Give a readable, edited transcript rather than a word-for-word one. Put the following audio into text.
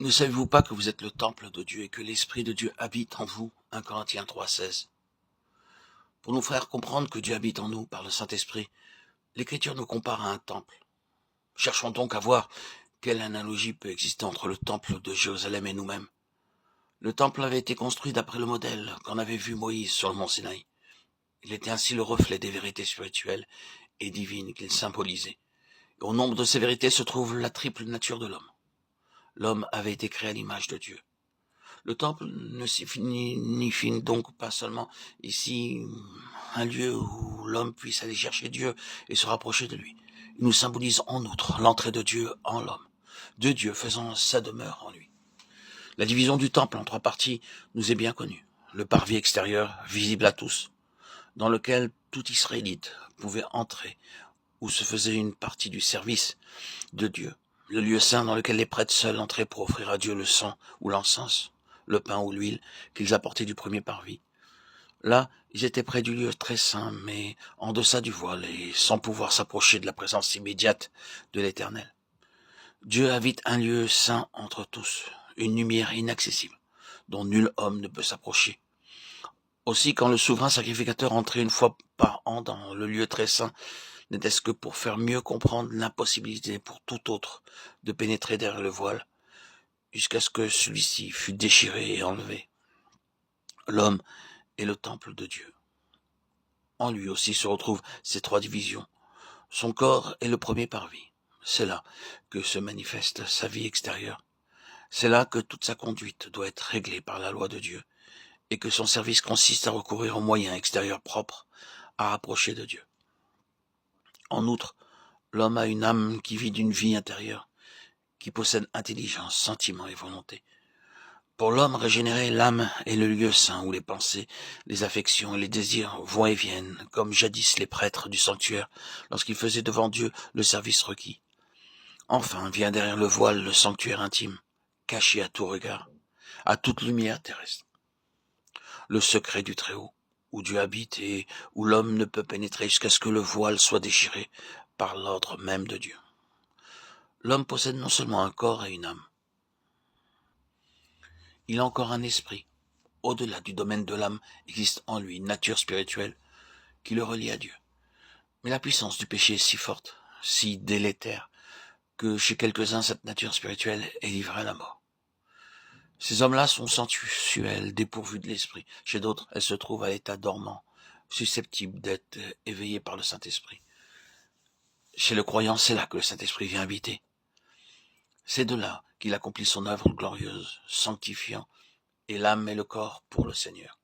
Ne savez-vous pas que vous êtes le temple de Dieu et que l'Esprit de Dieu habite en vous? 1 Corinthiens 3,16. Pour nous faire comprendre que Dieu habite en nous par le Saint-Esprit, l'Écriture nous compare à un temple. Cherchons donc à voir quelle analogie peut exister entre le temple de Jérusalem et nous-mêmes. Le temple avait été construit d'après le modèle qu'en avait vu Moïse sur le mont Sinaï. Il était ainsi le reflet des vérités spirituelles et divines qu'il symbolisait. Et au nombre de ces vérités se trouve la triple nature de l'homme. L'homme avait été créé à l'image de Dieu. Le temple ne signifie donc pas seulement ici un lieu où l'homme puisse aller chercher Dieu et se rapprocher de lui. Il nous symbolise en outre l'entrée de Dieu en l'homme, de Dieu faisant sa demeure en lui. La division du temple en trois parties nous est bien connue. Le parvis extérieur, visible à tous, dans lequel tout Israélite pouvait entrer, où se faisait une partie du service de Dieu. Le lieu saint dans lequel les prêtres seuls entraient pour offrir à Dieu le sang ou l'encens, le pain ou l'huile qu'ils apportaient du premier parvis. Là, ils étaient près du lieu très saint, mais en deçà du voile et sans pouvoir s'approcher de la présence immédiate de l'Éternel. Dieu habite un lieu saint entre tous, une lumière inaccessible, dont nul homme ne peut s'approcher. Aussi, quand le souverain sacrificateur entrait une fois par an dans le lieu très saint, n'était-ce que pour faire mieux comprendre l'impossibilité pour tout autre de pénétrer derrière le voile, jusqu'à ce que celui-ci fût déchiré et enlevé. L'homme est le temple de Dieu. En lui aussi se retrouvent ces trois divisions. Son corps est le premier parvis. C'est là que se manifeste sa vie extérieure. C'est là que toute sa conduite doit être réglée par la loi de Dieu, et que son service consiste à recourir aux moyens extérieurs propres à rapprocher de Dieu. En outre, l'homme a une âme qui vit d'une vie intérieure, qui possède intelligence, sentiment et volonté. Pour l'homme régénéré, l'âme est le lieu saint où les pensées, les affections et les désirs vont et viennent, comme jadis les prêtres du sanctuaire, lorsqu'ils faisaient devant Dieu le service requis. Enfin vient derrière le voile le sanctuaire intime, caché à tout regard, à toute lumière terrestre. Le secret du Très-Haut, où Dieu habite et où l'homme ne peut pénétrer jusqu'à ce que le voile soit déchiré par l'ordre même de Dieu. L'homme possède non seulement un corps et une âme, il a encore un esprit. Au-delà du domaine de l'âme existe en lui une nature spirituelle qui le relie à Dieu. Mais la puissance du péché est si forte, si délétère, que chez quelques-uns cette nature spirituelle est livrée à la mort. Ces hommes-là sont sensuels, dépourvus de l'esprit. Chez d'autres, elles se trouvent à l'état dormant, susceptibles d'être éveillées par le Saint-Esprit. Chez le croyant, c'est là que le Saint-Esprit vient habiter. C'est de là qu'il accomplit son œuvre glorieuse, sanctifiant et l'âme et le corps pour le Seigneur.